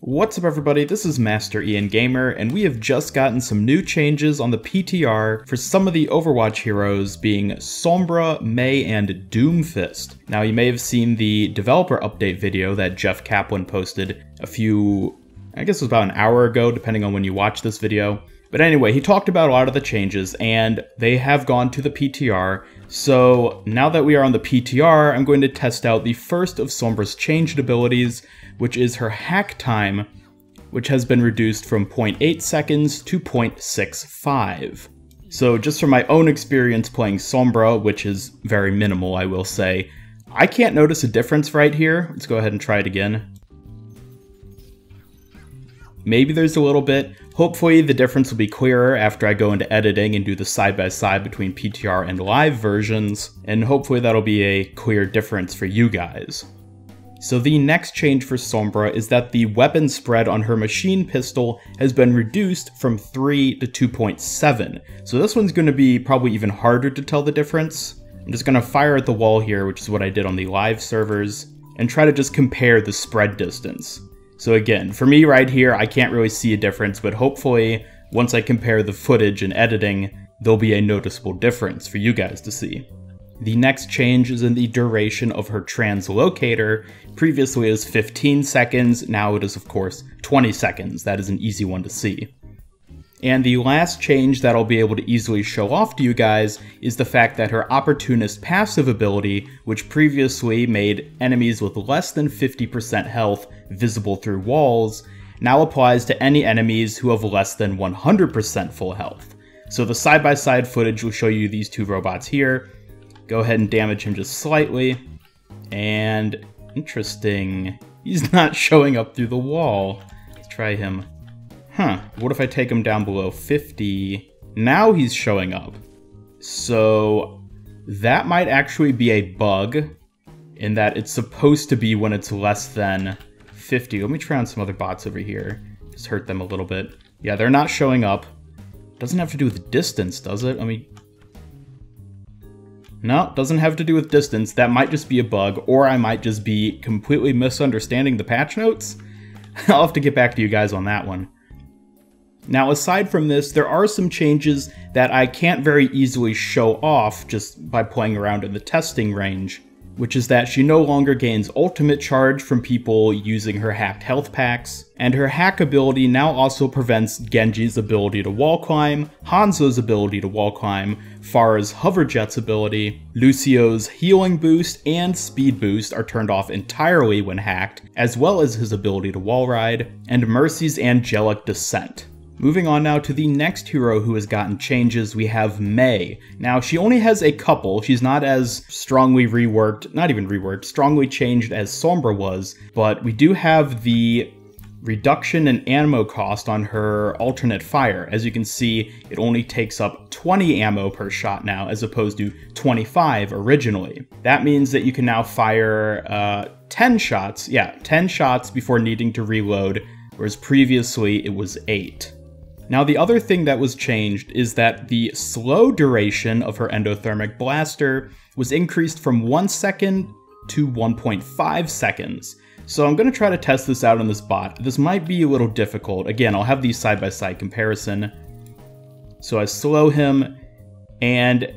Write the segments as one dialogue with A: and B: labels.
A: What's up everybody, this is Master Ian Gamer, and we have just gotten some new changes on the PTR for some of the Overwatch heroes being Sombra, Mei, and Doomfist. Now you may have seen the developer update video that Jeff Kaplan posted I guess it was about an hour ago, depending on when you watch this video. But anyway, he talked about a lot of the changes, and they have gone to the PTR. So now that we are on the PTR, I'm going to test out the first of Sombra's changed abilities, which is her hack time, which has been reduced from 0.8 seconds to 0.65. So just from my own experience playing Sombra, which is very minimal, I will say, I can't notice a difference right here. Let's go ahead and try it again. Maybe there's a little bit. Hopefully the difference will be clearer after I go into editing and do the side-by-side between PTR and live versions, and hopefully that'll be a clear difference for you guys. So the next change for Sombra is that the weapon spread on her machine pistol has been reduced from 3 to 2.7. So this one's going to be probably even harder to tell the difference. I'm just going to fire at the wall here, which is what I did on the live servers, and try to just compare the spread distance. So again, for me right here, I can't really see a difference, but hopefully once I compare the footage and editing, there'll be a noticeable difference for you guys to see. The next change is in the duration of her translocator. Previously it was 15 seconds, now it is of course 20 seconds. That is an easy one to see. And the last change that I'll be able to easily show off to you guys is the fact that her Opportunist passive ability, which previously made enemies with less than 50% health visible through walls, now applies to any enemies who have less than 100% full health. So the side-by-side footage will show you these two robots here. Go ahead and damage him just slightly. And interesting, he's not showing up through the wall. Let's try him. What if I take him down below 50? Now he's showing up. So that might actually be a bug in that it's supposed to be when it's less than 50. Let me try on some other bots over here. Just hurt them a little bit. Yeah, they're not showing up. Doesn't have to do with distance, does it? No, doesn't have to do with distance. That might just be a bug, or I might just be completely misunderstanding the patch notes. I'll have to get back to you guys on that one. Now, aside from this, there are some changes that I can't very easily show off just by playing around in the testing range, which is that she no longer gains ultimate charge from people using her hacked health packs, and her hack ability now also prevents Genji's ability to wall climb, Hanzo's ability to wall climb, Pharah's hover jet's ability, Lucio's healing boost and speed boost are turned off entirely when hacked, as well as his ability to wall ride, and Mercy's angelic descent. Moving on now to the next hero who has gotten changes, we have Mei. Now, she only has a couple. She's not as strongly reworked, not even reworked, strongly changed as Sombra was, but we do have the reduction in ammo cost on her alternate fire. As you can see, it only takes up 20 ammo per shot now, as opposed to 25 originally. That means that you can now fire 10 shots, 10 shots before needing to reload, whereas previously it was 8. Now, the other thing that was changed is that the slow duration of her endothermic blaster was increased from 1 second to 1.5 seconds. So I'm going to try to test this out on this bot. This might be a little difficult. Again, I'll have these side-by-side comparison. So I slow him, and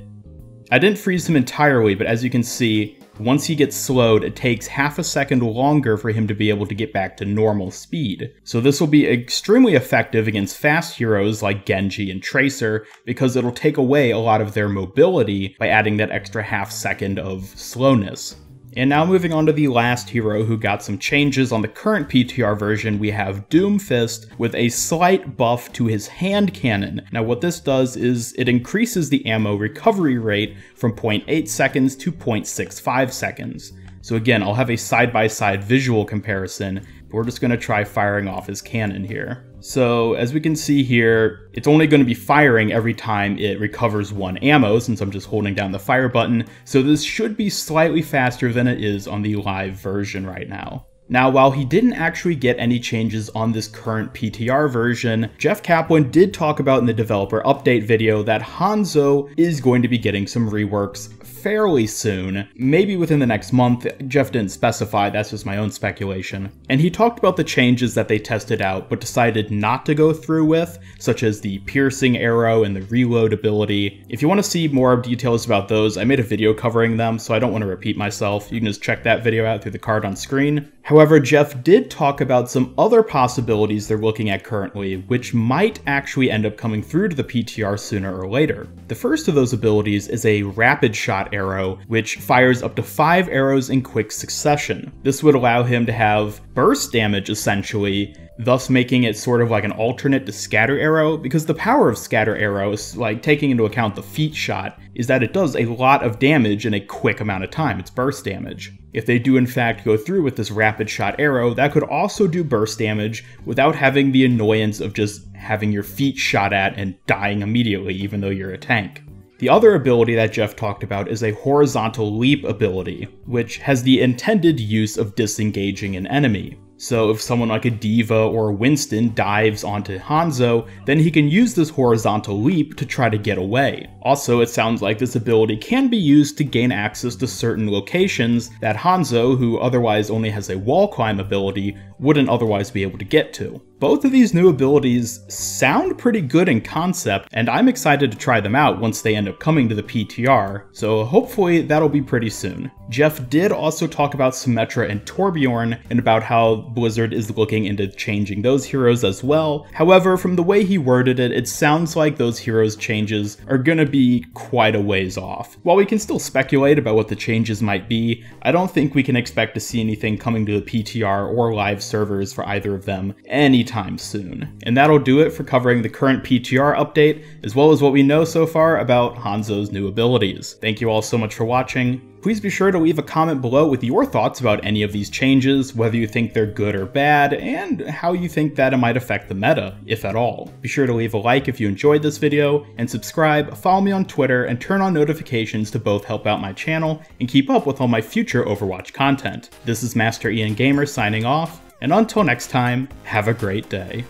A: I didn't freeze him entirely, but as you can see, once he gets slowed, it takes half a second longer for him to be able to get back to normal speed. So this will be extremely effective against fast heroes like Genji and Tracer, because it'll take away a lot of their mobility by adding that extra half second of slowness. And now moving on to the last hero who got some changes on the current PTR version, we have Doomfist with a slight buff to his hand cannon. Now what this does is it increases the ammo recovery rate from 0.8 seconds to 0.65 seconds. So again, I'll have a side-by-side visual comparison, but we're just going to try firing off his cannon here. So as we can see here, it's only going to be firing every time it recovers 1 ammo, since I'm just holding down the fire button, so this should be slightly faster than it is on the live version right now. Now, while he didn't actually get any changes on this current PTR version, Jeff Kaplan did talk about in the developer update video that Hanzo is going to be getting some reworks fairly soon, maybe within the next month. Jeff didn't specify, that's just my own speculation. And he talked about the changes that they tested out but decided not to go through with, such as the piercing arrow and the reload ability. If you want to see more details about those, I made a video covering them, so I don't want to repeat myself. You can just check that video out through the card on screen. However, Jeff did talk about some other possibilities they're looking at currently, which might actually end up coming through to the PTR sooner or later. The first of those abilities is a rapid shot arrow, which fires up to 5 arrows in quick succession. This would allow him to have burst damage essentially, thus making it sort of like an alternate to scatter arrow, because the power of scatter arrows, like taking into account the feet shot, is that it does a lot of damage in a quick amount of time. It's burst damage. If they do in fact go through with this rapid shot arrow, that could also do burst damage without having the annoyance of just having your feet shot at and dying immediately even though you're a tank. The other ability that Jeff talked about is a horizontal leap ability, which has the intended use of disengaging an enemy. So if someone like a D.Va or a Winston dives onto Hanzo, then he can use this horizontal leap to try to get away. Also, it sounds like this ability can be used to gain access to certain locations that Hanzo, who otherwise only has a wall climb ability, wouldn't otherwise be able to get to. Both of these new abilities sound pretty good in concept, and I'm excited to try them out once they end up coming to the PTR, so hopefully that'll be pretty soon. Jeff did also talk about Symmetra and Torbjorn, and about how Blizzard is looking into changing those heroes as well. However, from the way he worded it, it sounds like those heroes changes are gonna be quite a ways off. While we can still speculate about what the changes might be, I don't think we can expect to see anything coming to the PTR or live servers for either of them anytime soon. And that'll do it for covering the current PTR update, as well as what we know so far about Hanzo's new abilities. Thank you all so much for watching. Please be sure to leave a comment below with your thoughts about any of these changes, whether you think they're good or bad, and how you think that it might affect the meta, if at all. Be sure to leave a like if you enjoyed this video, and subscribe, follow me on Twitter, and turn on notifications to both help out my channel and keep up with all my future Overwatch content. This is Master Ian Gamer signing off, and until next time, have a great day.